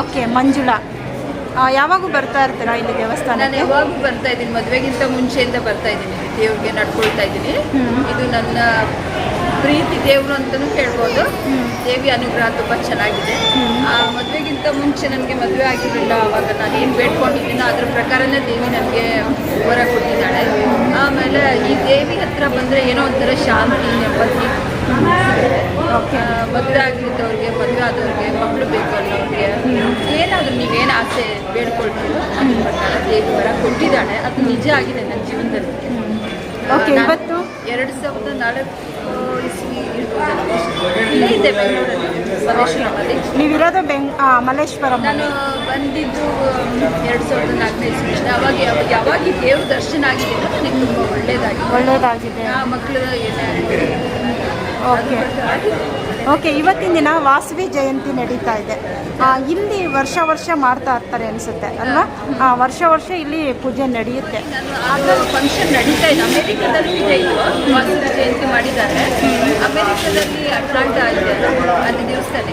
Okay, Manjula. ಯಾವಾಗೂ ಬರ್ತಾ ಇರ್ತೀರಾ ಇಲ್ಲಿ ದೇವಸ್ಥಾನ? ನಾನು ಯಾವಾಗೂ ಬರ್ತಾ ಇದ್ದೀನಿ, ಮದುವೆಗಿಂತ ಮುಂಚೆಯಿಂದ ಬರ್ತಾ ಇದ್ದೀನಿ, ದೇವ್ರಿಗೆ ನಡ್ಕೊಳ್ತಾ ಇದ್ದೀನಿ. ಇದು ನನ್ನ ಪ್ರೀತಿ ದೇವರು ಅಂತಲೂ ಹೇಳ್ಬೋದು. ದೇವಿ ಅನುಗ್ರಹ ತುಂಬ ಚೆನ್ನಾಗಿದೆ. ಮದುವೆಗಿಂತ ಮುಂಚೆ ನನಗೆ ಮದುವೆ ಆಗಿರಲಿಲ್ಲ, ಆವಾಗ ನಾನು ಏನು ಬೇಡ್ಕೊಂಡಿದ್ದೀನೋ ಅದ್ರ ಪ್ರಕಾರನೇ ದೇವಿ ನನಗೆ ವರ ಕೊಟ್ಟಿದ್ದಾಳೆ. ಆಮೇಲೆ ಈ ದೇವಿ ಹತ್ರ ಬಂದರೆ ಏನೋ ಒಂಥರ ಶಾಂತಿ, ನೆಮ್ಮದಿ. ಮದುವೆ ಆಗಿದ್ದವ್ರಿಗೆ, ಮದುವೆ ಆದವ್ರಿಗೆ, ಮಕ್ಕಳು ಬೇಕು ಅನ್ನೋರಿಗೆ, ಏನಾದರೂ ನೀವೇನು ಆಸೆ ಬೇಡ್ಕೊಳ್ತೀರೋ ಅದ್ರ ಪ್ರಕಾರ ದೇವಿ ವರ ಕೊಟ್ಟಿದ್ದಾಳೆ. ಅದು ನಿಜ ಆಗಿದೆ ನನ್ನ ಜೀವನದಲ್ಲಿ. ಓಕೆ, ಇವತ್ತು 2004 ಇಸ್ವಿ ಇಲ್ಲೇ ಇದೆ ಬೆಂಗಳೂರಲ್ಲಿ, ಮಲ್ಲೇಶ್ವರಮಲ್ಲಿ. ನೀವಿರೋದು ಮಲ್ಲೇಶ್ವರಂ. ನಾನು ಬಂದಿದ್ದು 2004 ಇಸ್ವಿ. ಯಾವಾಗ ಈ ದೇವ್ರ ದರ್ಶನ ಆಗಿದೆ ನನಗೆ ತುಂಬ ಒಳ್ಳೇದಾಗಿದೆ. ಮಕ್ಕಳು ಏನಾಗಿದೆ. ಓಕೆ, ಇವತ್ತಿನ ದಿನ ವಾಸವಿ ಜಯಂತಿ ನಡೀತಾ ಇದೆ. ಇಲ್ಲಿ ವರ್ಷ ಮಾಡ್ತಾ ಇರ್ತಾರೆ ಅನಿಸುತ್ತೆ ಅಲ್ವಾ? ವರ್ಷ ಇಲ್ಲಿ ಪೂಜೆ ನಡೆಯುತ್ತೆ. ನಾನು ಆಗ ಫಂಕ್ಷನ್ ನಡೀತಾ ಇದೆ, ಅಮೆರಿಕದಲ್ಲಿ ಇದೆ, ಇದು ವಾಸವಿ ಜಯಂತಿ ಮಾಡಿದ್ದಾರೆ. ಅಮೆರಿಕದಲ್ಲಿ ಅಟ್ಲಾಂಟಾ ಇದೆ, ಅಲ್ಲಿ ದೇವಸ್ಥಾನ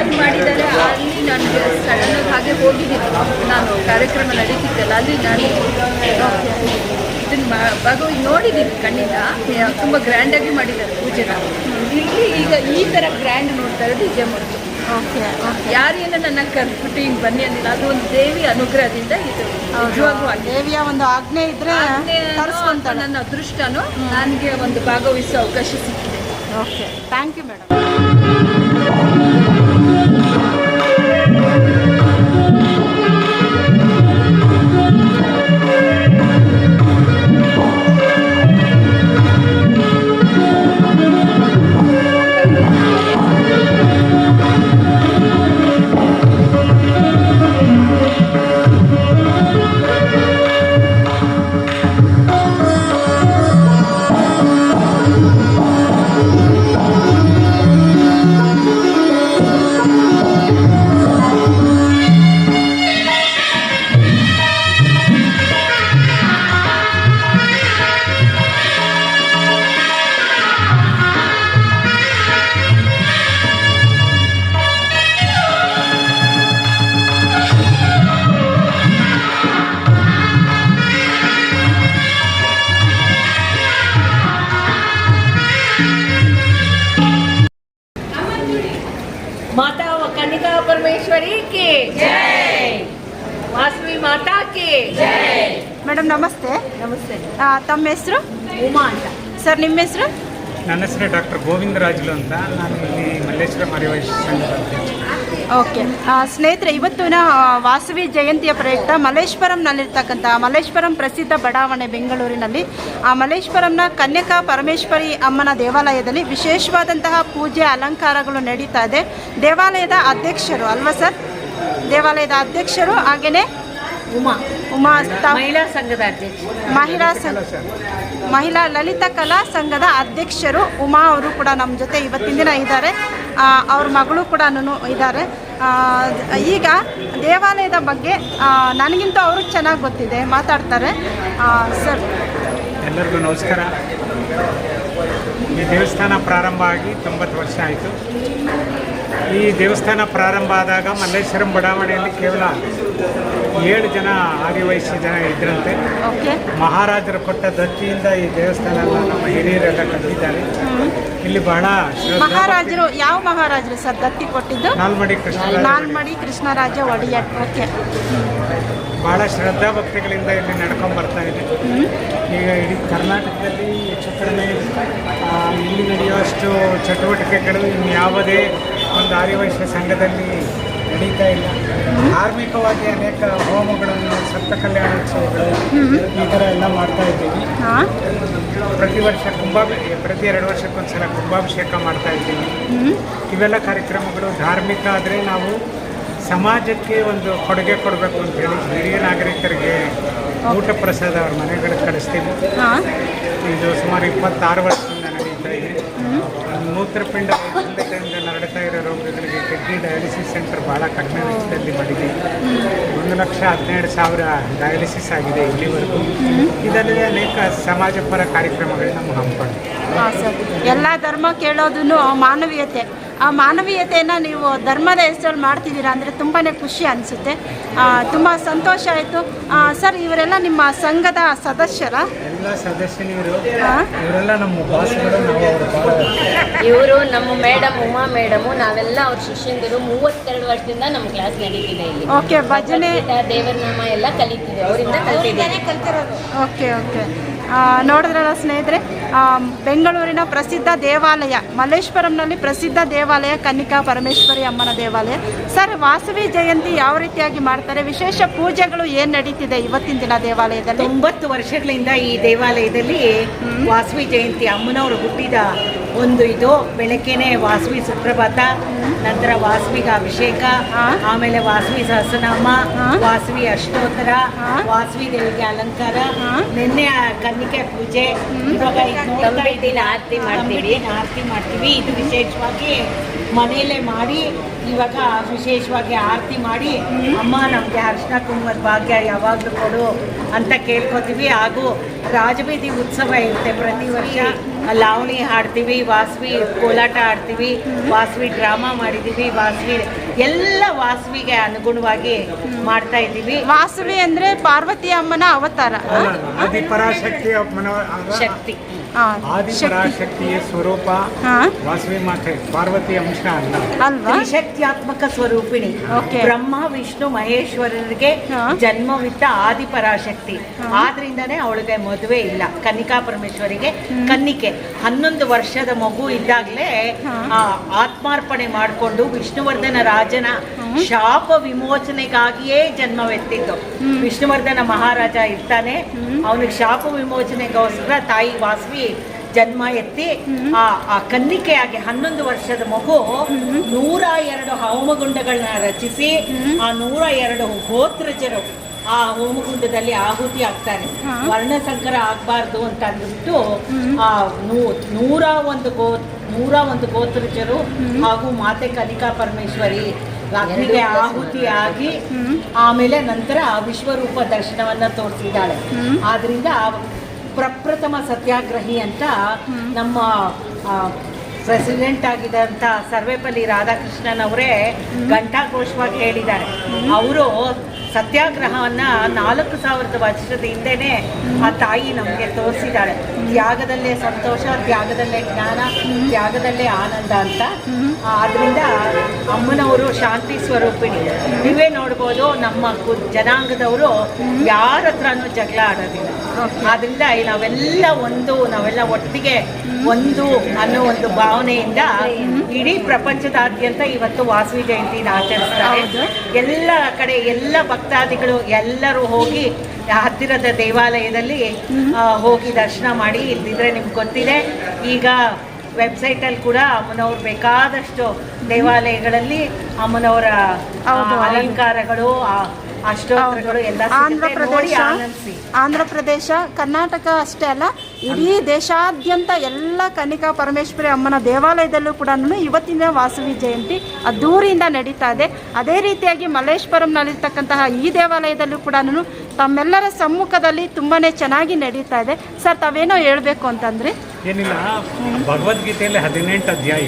ಅದು ಮಾಡಿದ್ದಾರೆ. ಅಲ್ಲಿ ನನಗೆ ಸಡನ್ನಾಗಿ ಹಾಗೆ ಹೋಗಿದ್ದೀನಿ ನಾನು, ಕಾರ್ಯಕ್ರಮ ನಡೀತಿದ್ದಲ್ಲ ಅಲ್ಲಿ ನಾನು ಇದನ್ನು ನೋಡಿದ್ದೀನಿ ಕಣ್ಣಿಂದ. ತುಂಬ ಗ್ರ್ಯಾಂಡಾಗಿ ಮಾಡಿದ್ದಾರೆ ಪೂಜೆನ. ಇಲ್ಲಿ ಈಗ ಈ ಥರ ಗ್ರ್ಯಾಂಡ್ ನೋಡ್ತಾ ಇರೋದು ಇದೇ ಮೊದಲು. ಯಾರೇನೋ ನನ್ನ ಕರ್ಬಿಟ್ಟು ಹಿಂಗೆ ಬನ್ನಿ ಅಂದಿಲ್ಲ, ಅದು ಒಂದು ದೇವಿ ಅನುಗ್ರಹದಿಂದ ಇದು ನಿಜವಾಗೂ ದೇವಿಯ ಒಂದು ಆಜ್ಞೆ ಇದ್ರೆ ನನ್ನ ಅದೃಷ್ಟನೂ ನನಗೆ ಒಂದು ಭಾಗವಹಿಸೋ ಅವಕಾಶ ಸಿಕ್ಕಿದೆ. Okay, thank you madam. Mata Kanika परमेश्वरी की जय, वासवी माता की जय. ಮೇಡಮ್ ನಮಸ್ತೆ. ನಮಸ್ತೆ. ತಮ್ಮ ಹೆಸರು? ಉಮಾ ಅಂತ. ಸರ್ ನಿಮ್ಮ ಹೆಸರು? ನನ್ನ ಹೆಸರು ಡಾಕ್ಟರ್ ಗೋವಿಂದರಾಜುಲು ಅಂತ. ನಾನು ಇಲ್ಲಿ ಮಲ್ಲೇಶ್ವರಂ ಆರ್ಯವೈಶ್ಯ ಸಂಘದ ಅಧ್ಯಕ್ಷ. ಓಕೆ ಸ್ನೇಹಿತರೆ, ಇವತ್ತಿನ ವಾಸವಿ ಜಯಂತಿಯ ಪ್ರಯುಕ್ತ ಮಲ್ಲೇಶ್ವರಂನಲ್ಲಿರ್ತಕ್ಕಂಥ ಮಲ್ಲೇಶ್ವರಂ ಪ್ರಸಿದ್ಧ ಬಡಾವಣೆ ಬೆಂಗಳೂರಿನಲ್ಲಿ ಮಲ್ಲೇಶ್ವರಂನ ಕನ್ಯಕಾ ಪರಮೇಶ್ವರಿ ಅಮ್ಮನ ದೇವಾಲಯದಲ್ಲಿ ವಿಶೇಷವಾದಂತಹ ಪೂಜೆ ಅಲಂಕಾರಗಳು ನಡೀತಾ ಇದೆ. ದೇವಾಲಯದ ಅಧ್ಯಕ್ಷರು ಅಲ್ವಾ ಸರ್? ದೇವಾಲಯದ ಅಧ್ಯಕ್ಷರು, ಹಾಗೆಯೇ ಉಮಾ ಮಹಿಳಾ ಸಂಘದ ಅಧ್ಯಕ್ಷ, ಮಹಿಳಾ ಲಲಿತಾ ಕಲಾ ಸಂಘದ ಅಧ್ಯಕ್ಷರು ಉಮಾ ಅವರು ಕೂಡ ನಮ್ಮ ಜೊತೆ ಇವತ್ತಿನ ದಿನ ಇದ್ದಾರೆ. ಅವ್ರ ಮಗಳು ಕೂಡ ಇದ್ದಾರೆ. ಈಗ ದೇವಾಲಯದ ಬಗ್ಗೆ ನನಗಿಂತ ಅವ್ರಿಗೆ ಚೆನ್ನಾಗಿ ಗೊತ್ತಿದೆ, ಮಾತಾಡ್ತಾರೆ. ಸರ್ ಎಲ್ಲರಿಗೂ ನಮಸ್ಕಾರ. ಈ ದೇವಸ್ಥಾನ ಪ್ರಾರಂಭ ಆಗಿ 90 ವರ್ಷ ಆಯಿತು. ಈ ದೇವಸ್ಥಾನ ಪ್ರಾರಂಭ ಆದಾಗ ಮಲ್ಲೇಶ್ವರಂ ಬಡಾವಣೆಯಲ್ಲಿ ಕೇವಲ 7 ಜನ ಆರ್ಯವೈಶ್ಯ ಜನ ಇದ್ರಂತೆ. ಮಹಾರಾಜರು ಕೊಟ್ಟ ದತ್ತಿಯಿಂದ ಈ ದೇವಸ್ಥಾನ ನಮ್ಮ ಹಿರಿಯರೆಲ್ಲ ಕಟ್ಟಿದ್ದಾರೆ. ಇಲ್ಲಿ ಬಹಳ ಮಹಾರಾಜರು, ಯಾವ ಮಹಾರಾಜರು ಸರ್ ದತ್ತಿ ಕೊಟ್ಟಿದ್ದು? ನಾಲ್ಮಡಿ ಕೃಷ್ಣರಾಜ ಒಡೆಯರ್. ಓಕೆ, ಬಹಳ ಶ್ರದ್ಧಾ ಭಕ್ತಿಗಳಿಂದ ಇಲ್ಲಿ ನಡ್ಕೊಂಡು ಬರ್ತಾ ಇದೆ. ಈಗ ಇಡೀ ಕರ್ನಾಟಕದಲ್ಲಿ ಹೆಚ್ಚು ಕಡಿಮೆ ಇಲ್ಲಿ ನಡೆಯುವಷ್ಟು ಚಟುವಟಿಕೆಗಳು ಇನ್ಯಾವುದೇ ಒಂದು ಆರ್ಯವೈಶ್ಯ ಸಂಘದಲ್ಲಿ ನಡೀತಾ ಇಲ್ಲ. ಧಾರ್ಮಿಕವಾಗಿ ಅನೇಕ ಹೋಮಗಳನ್ನು, ಸಪ್ತ ಕಲ್ಯಾಣೋತ್ಸವಗಳು ಈ ಥರ ಎಲ್ಲ ಮಾಡ್ತಾ ಇದ್ದೀವಿ. ಪ್ರತಿ ವರ್ಷ ಪ್ರತಿ 2 ವರ್ಷಕ್ಕೊಂದ್ಸಲ ಕುಂಭಾಭಿಷೇಕ ಮಾಡ್ತಾ ಇದ್ದೀವಿ. ಇವೆಲ್ಲ ಕಾರ್ಯಕ್ರಮಗಳು ಧಾರ್ಮಿಕ ಆದರೆ ನಾವು ಸಮಾಜಕ್ಕೆ ಒಂದು ಕೊಡುಗೆ ಕೊಡಬೇಕು ಅಂತೇಳಿ ಹಿರಿಯ ನಾಗರಿಕರಿಗೆ ಊಟ ಪ್ರಸಾದ ಅವ್ರ ಮನೆಗಳಿಗೆ ಕಳಿಸ್ತೀವಿ. ಇದು ಸುಮಾರು 26 ವರ್ಷದಿಂದ ನಡೀತಾ ಇದೆ. ಮೂತ್ರಪಿಂಡ ನರಡ್ತಾ ಇರೋ ರೋಗಿಗಳಿಗೆ ಕಿಡ್ನಿ ಡಯಾಲಿಸಿಸ್ ಸೆಂಟರ್ ಭಾಳ ಕಡಿಮೆ ವೆಚ್ಚದಲ್ಲಿ ಮಾಡಿದೆ. 1,12,000 ಡಯಾಲಿಸಿಸ್ ಆಗಿದೆ ಇಲ್ಲಿವರೆಗೂ. ಇದರಲ್ಲಿ ಅನೇಕ ಸಮಾಜಪರ ಕಾರ್ಯಕ್ರಮಗಳನ್ನ ನಾವು ಹಮ್ಮಿಕೊಂಡಿದ್ದೀವಿ. ಹಾಂ ಸರ್, ಎಲ್ಲ ಧರ್ಮ ಕೇಳೋದೂ ಮಾನವೀಯತೆ. ಆ ಮಾನವೀಯತೆಯನ್ನು ನೀವು ಧರ್ಮದ ಹೆಸರಲ್ಲಿ ಮಾಡ್ತಿದ್ದೀರಾ ಅಂದರೆ ತುಂಬಾ ಖುಷಿ ಅನಿಸುತ್ತೆ. ತುಂಬ ಸಂತೋಷ ಆಯಿತು. ಸರ್, ಇವರೆಲ್ಲ ನಿಮ್ಮ ಸಂಘದ ಸದಸ್ಯರ? ಎಲ್ಲ ಸದಸ್ಯನಿವರು, ಇವರೆಲ್ಲ ನಮ್ಮ ಬಾಸ್ಗಳು. ನಾವು ಅವರು ಇವರು ನಮ್ಮ ಮೇಡಮ್ ಉಮಾ ಮೇಡಮು, ನಾವೆಲ್ಲ ಅವ್ರ ಶಿಷ್ಯಂದರು. 32 ವರ್ಷದಿಂದ ನಮ್ಮ ಕ್ಲಾಸ್ ನಡೀತಿದೆ ಇಲ್ಲಿ. ಓಕೆ, ಭಜನೆ, ದೇವರ ನಾಮ ಎಲ್ಲ ಕಲಿತಿದೆ, ಅವರಿಂದ ಕಲಿತಿದ್ದೇನೆ. Okay okay. ನೋಡಿದ್ರಲ್ಲ ಸ್ನೇಹಿತರೆ, ಬೆಂಗಳೂರಿನ ಪ್ರಸಿದ್ಧ ದೇವಾಲಯ ಮಲ್ಲೇಶ್ವರಂನಲ್ಲಿ ಪ್ರಸಿದ್ಧ ದೇವಾಲಯ ಕನ್ನಿಕಾ ಪರಮೇಶ್ವರಿ ಅಮ್ಮನ ದೇವಾಲಯ. ಸರ್, ವಾಸವಿ ಜಯಂತಿ ಯಾವ ರೀತಿಯಾಗಿ ಮಾಡ್ತಾರೆ? ವಿಶೇಷ ಪೂಜೆಗಳು ಏನು ನಡೀತಿದೆ ಇವತ್ತಿನ ದಿನ ದೇವಾಲಯದಲ್ಲಿ? 90 ವರ್ಷಗಳಿಂದ ಈ ದೇವಾಲಯದಲ್ಲಿ ವಾಸವಿ ಜಯಂತಿ ಅಮ್ಮನವರು ಹುಟ್ಟಿದ ಒಂದು ಇದು. ಬೆಳಗ್ಗೆನೆ ವಾಸವಿ ಸುಪ್ರಭಾತ, ನಂತರ ವಾಸವಿಗೆ ಅಭಿಷೇಕ, ಆಮೇಲೆ ವಾಸವಿ ಸಹಸ್ರನಾಮ, ವಾಸವಿ ಅಷ್ಟೋತ್ತರ, ವಾಸವಿ ದೇವಿಗೆ ಅಲಂಕಾರ, ನಿನ್ನೆ ಕನ್ನಿಕೆ ಪೂಜೆ. ಇವಾಗ ಆರತಿ ಮಾಡ್ತೀವಿ. ಇದು ವಿಶೇಷವಾಗಿ ಮನೆಯಲ್ಲೇ ಮಾಡಿ ಇವಾಗ ವಿಶೇಷವಾಗಿ ಆರತಿ ಮಾಡಿ, ಅಮ್ಮ ನಮಗೆ ಅರ್ಶಿನ ಕುಂಕುಮದ ಭಾಗ್ಯ ಯಾವಾಗಲೂ ಕೊಡು ಅಂತ ಕೇಳ್ಕೊತೀವಿ. ಹಾಗೂ ರಾಜಬೀದಿ ಉತ್ಸವ ಇರುತ್ತೆ ಪ್ರತಿ ವರ್ಷ. ಲಾವಣಿ ಹಾಡ್ತೀವಿ, ವಾಸವಿ ಕೋಲಾಟ ಆಡ್ತೀವಿ, ವಾಸವಿ ಡ್ರಾಮಾ ಮಾಡಿದ್ದೀವಿ. ವಾಸವಿ ಎಲ್ಲ ವಾಸವಿಗೆ ಅನುಗುಣವಾಗಿ ಮಾಡ್ತಾ ಇದ್ದೀವಿ. ವಾಸವಿ ಅಂದರೆ ಪಾರ್ವತಿ ಅಮ್ಮನ ಅವತಾರ, ಆದಿಪರಾಶಕ್ತಿ ಶಕ್ತಿ, ಆದಿಪರಾಶಕ್ತಿಯ ಸ್ವರೂಪ ವಾಸವಿ ಮಾತೆ, ಪಾರ್ವತಿ ಅಂಶ ಅಲ್ವಾ? ತ್ರಿಶಕ್ತ್ಯಾತ್ಮಕ ಸ್ವರೂಪಿಣಿ, ಬ್ರಹ್ಮ ವಿಷ್ಣು ಮಹೇಶ್ವರರಿಗೆ ಜನ್ಮವಿತ್ತ ಆದಿಪರಾಶಕ್ತಿ. ಆದ್ರಿಂದಾನೇ ಅವಳಿಗೆ ಮದುವೆ ಇಲ್ಲ. ಕನ್ನಿಕಾ ಪರಮೇಶ್ವರಿಗೆ ಕನ್ನಿಕೆ 11 ವರ್ಷದ ಮಗು ಇದ್ದಾಗಲೇ ಆತ್ಮಾರ್ಪಣೆ ಮಾಡಿಕೊಂಡು ವಿಷ್ಣುವರ್ಧನ ರಾಜನ ಶಾಪ ವಿಮೋಚನೆಗಾಗಿಯೇ ಜನ್ಮವೆತ್ತಿದ್ದು. ವಿಷ್ಣುವರ್ಧನ ಮಹಾರಾಜ ಇರ್ತಾನೆ, ಅವನಿಗೆ ಶಾಪ ವಿಮೋಚನೆಗೋಸ್ಕರ ತಾಯಿ ವಾಸವಿ ಜನ್ಮ ಎತ್ತಿ ಆ ಕನ್ನಿಕೆಯಾಗಿ 11 ವರ್ಷದ ಮಗು 102 ಹೋಮಗುಂಡಗಳನ್ನ ರಚಿಸಿ ಆ 102 ಗೋತ್ರಜರು ಆ ಹೋಮಗುಂಡದಲ್ಲಿ ಆಹುತಿ ಆಗ್ತಾರೆ. ವರ್ಣಸಂಕರ ಆಗಬಾರ್ದು ಅಂತ ಅಂದ್ಬಿಟ್ಟು ಆ 101 ಗೋತ್ರಜರು ಹಾಗೂ ಮಾತೆ ಕನ್ನಿಕಾ ಪರಮೇಶ್ವರಿ ಅಗ್ನಿಗೆ ಆಹುತಿ ಆಗಿ ಆಮೇಲೆ ನಂತರ ವಿಶ್ವರೂಪ ದರ್ಶನವನ್ನ ತೋರಿಸಿದ್ದಾಳೆ. ಆದ್ರಿಂದ ಪ್ರಪ್ರಥಮ ಸತ್ಯಾಗ್ರಹಿ ಅಂತ ನಮ್ಮ ಪ್ರೆಸಿಡೆಂಟ್ ಆಗಿದ್ದಂಥ ಸರ್ವೇಪಲ್ಲಿ ರಾಧಾಕೃಷ್ಣನ್ ಅವರೇ ಘಂಟಾಘೋಷವಾಗಿ ಹೇಳಿದ್ದಾರೆ. ಅವರು ಸತ್ಯಾಗ್ರಹವನ್ನು 4000 ವರ್ಷದ ಹಿಂದೆನೇ ಆ ತಾಯಿ ನಮಗೆ ತೋರಿಸಿದ್ದಾಳೆ. ತ್ಯಾಗದಲ್ಲೇ ಸಂತೋಷ, ತ್ಯಾಗದಲ್ಲೇ ಜ್ಞಾನ, ತ್ಯಾಗದಲ್ಲೇ ಆನಂದ ಅಂತ. ಆದ್ದರಿಂದ ಅಮ್ಮನವರು ಶಾಂತಿ ಸ್ವರೂಪಿಣಿ. ನೀವೇ ನೋಡ್ಬೋದು, ನಮ್ಮ ಜನಾಂಗದವರು ಯಾರ ಹತ್ರನೂ ಜಗಳ ಆಡೋದಿಲ್ಲ. ಆದ್ದರಿಂದ ನಾವೆಲ್ಲ ಒಟ್ಟಿಗೆ ಒಂದು ಅನ್ನೋ ಒಂದು ಭಾವನೆಯಿಂದ ಇಡೀ ಪ್ರಪಂಚದಾದ್ಯಂತ ಇವತ್ತು ವಾಸವಿ ಜಯಂತಿನ ಆಚರಿಸ್ತಾರೆ. ಎಲ್ಲ ಕಡೆ ಎಲ್ಲ ಭಕ್ತಾದಿಗಳು ಎಲ್ಲರೂ ಹೋಗಿ ಹತ್ತಿರದ ದೇವಾಲಯದಲ್ಲಿ ಹೋಗಿ ದರ್ಶನ ಮಾಡಿ. ಇಲ್ದಿದ್ರೆ ನಿಮ್ಗೆ ಗೊತ್ತಿದೆ, ಈಗ ವೆಬ್ಸೈಟಲ್ಲಿ ಕೂಡ ಅಮ್ಮನವ್ರು ಬೇಕಾದಷ್ಟು ದೇವಾಲಯಗಳಲ್ಲಿ ಅಮ್ಮನವರ ಅಲಂಕಾರಗಳು, ಅಷ್ಟೋತ್ತರಗಳು ಎಲ್ಲ ಆಂಧ್ರ ಪ್ರದೇಶ, ಕರ್ನಾಟಕ ಅಷ್ಟೇ ಅಲ್ಲ, ಇಡೀ ದೇಶಾದ್ಯಂತ ಎಲ್ಲ ಕನ್ನಿಕಾ ಪರಮೇಶ್ವರಿ ಅಮ್ಮನ ದೇವಾಲಯದಲ್ಲೂ ಕೂಡ ಇವತ್ತಿನ ವಾಸವಿ ಜಯಂತಿ ಅದ್ದೂರಿಯಿಂದ ನಡೀತಾ ಇದೆ. ಅದೇ ರೀತಿಯಾಗಿ ಮಲ್ಲೇಶ್ವರಂನಲ್ಲಿರ್ತಕ್ಕಂತಹ ಈ ದೇವಾಲಯದಲ್ಲೂ ಕೂಡ ತಮ್ಮೆಲ್ಲರ ಸಮ್ಮುಖದಲ್ಲಿ ತುಂಬಾ ಚೆನ್ನಾಗಿ ನಡೀತಾ ಇದೆ. ಸರ್, ತಾವೇನೋ ಹೇಳಬೇಕು ಅಂತಂದ್ರೆ? ಏನಿಲ್ಲ, ಭಗವದ್ಗೀತೆಯಲ್ಲಿ 18 ಅಧ್ಯಾಯ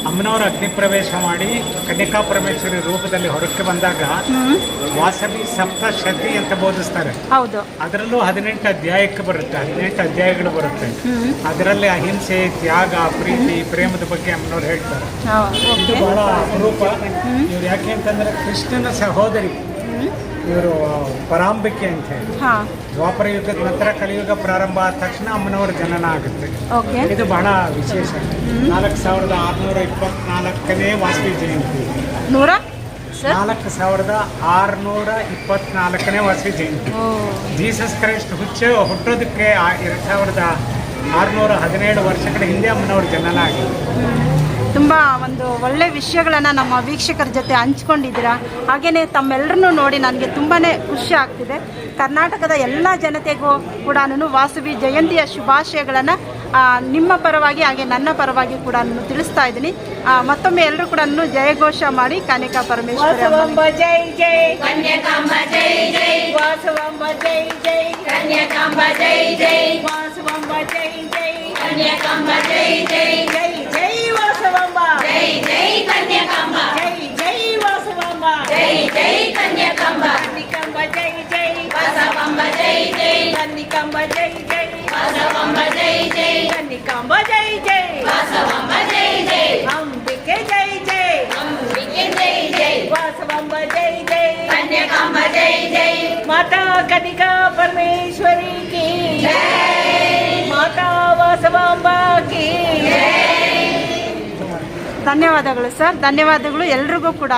ಅಮ್ಮನವರ ಅಗ್ನಿ ಪ್ರವೇಶ ಮಾಡಿ ಕನ್ನಿಕಾ ಪರಮೇಶ್ವರಿ ರೂಪದಲ್ಲಿ ಹೊರಕ್ಕೆ ಬಂದಾಗ ವಾಸವಿ ಸಪ್ತಶತಿ ಅಂತ ಬೋಧಿಸ್ತಾರೆ. ಹೌದು, ಅದರಲ್ಲೂ 18 ಅಧ್ಯಾಯಕ್ಕೆ ಬರುತ್ತೆ, 18 ಅಧ್ಯಾಯಗಳು ಬರುತ್ತೆ. ಅದರಲ್ಲಿ ಅಹಿಂಸೆ, ತ್ಯಾಗ, ಪ್ರೀತಿ, ಪ್ರೇಮದ ಬಗ್ಗೆ ಅಮ್ಮನವ್ರು ಹೇಳ್ತಾರೆ. ಇದು ಬಹಳ ಅಪರೂಪ. ಇವ್ರು ಯಾಕೆ ಅಂತಂದ್ರೆ ಕೃಷ್ಣನ ಸಹೋದರಿ, ಇವರು ಪರಾಂಬಿಕೆ ಅಂತ ಹೇಳಿ. ದ್ವಾಪರ ಯುಗದ ನಂತರ ಕಲಿಯುಗ ಪ್ರಾರಂಭ ಆದ ತಕ್ಷಣ ಅಮ್ಮನವರ ಜನನ ಆಗುತ್ತೆ. ಇದು ಬಹಳ ವಿಶೇಷ. 4624ನೇ ವಾಸವಿ ಜಯಂತಿ, 4624ನೇ ವಾಸವಿ ಜಯಂತಿ. ಜೀಸಸ್ ಕ್ರೈಸ್ಟ್ ಹುಟ್ಟೋದಕ್ಕೆ 2617 ವರ್ಷಗಳ ಹಿಂದೆ ಅಮ್ಮನವ್ರ ಜನನ ಆಗಿದೆ. ತುಂಬ ಒಂದು ಒಳ್ಳೆ ವಿಷಯಗಳನ್ನು ನಮ್ಮ ವೀಕ್ಷಕರ ಜೊತೆ ಹಂಚ್ಕೊಂಡಿದ್ದೀರಾ. ಹಾಗೆಯೇ ತಮ್ಮೆಲ್ಲರನ್ನೂ ನೋಡಿ ನನಗೆ ತುಂಬಾ ಖುಷಿ ಆಗ್ತಿದೆ. ಕರ್ನಾಟಕದ ಎಲ್ಲ ಜನತೆಗೂ ಕೂಡ ವಾಸವಿ ಜಯಂತಿಯ ಶುಭಾಶಯಗಳನ್ನು ನಿಮ್ಮ ಪರವಾಗಿ ಹಾಗೆ ನನ್ನ ಪರವಾಗಿ ಕೂಡ ತಿಳಿಸ್ತಾ ಇದ್ದೀನಿ. ಮತ್ತೊಮ್ಮೆ ಎಲ್ಲರೂ ಕೂಡ ಜಯಘೋಷ ಮಾಡಿ ಕನ್ಯಕಾ ಪರಮೇಶ್ವರಿ ವಾಸವಾಂಬ ಜೈ ಜೈ ಕನ್ಯಕಾಂಬ ಜೈ ಜೈ ವಾಸವಾಂಬ ಜೈ ಜೈ ಕನ್ಯಕಾಂಬ ಜೈ ಜೈ ವಾಸವಾಂಬ ಜೈ ಜೈ ಕನ್ಯಕಾಂಬ ಜೈ ಜೈ ಜೈ ಜೈ ವಾಸವಾಂಬ ಜೈ ಜೈ ಕನ್ಯಕಾಂಬ ಜೈ ಜೈ ವಾಸವಾಂಬ ಜೈ ಜೈ ಕನ್ಯಕಾಂಬ ಕನ್ನಿಕಾಂಬ ಜೈ ಜೈ ಬಸವಾಂಬ ಜೈ ಜೈ ಕನ್ನಿಕಾಂಬ ಜೈ ಜೈ ಬಸವಾಂಬ ಜೈ ಜೈ ಕನ್ನಿಕಾಂಬ ಜೈ ಜೈ ಬಸವಾಂಬ ಜೈ ಜೈ ಅಂಬಿಕೆ ಜೈ ಜೈ ಅಂಬಿಕೆ ಜೈ ಜೈ ವಾಸವಾಂಬ ಜೈ ಜೈ ಕನ್ಯಕಾಂಬ ಜೈ ಜೈ ಮಾತಾ ಕನ್ನಿಕಾ ಪರಮೇಶ್ವರಿ ಕಿ ಮಾತಾ ವಾಸವಾಂಬ ಕಿ ಧನ್ಯವಾದಗಳು ಸರ್. ಧನ್ಯವಾದಗಳು ಎಲ್ರಿಗೂ ಕೂಡ.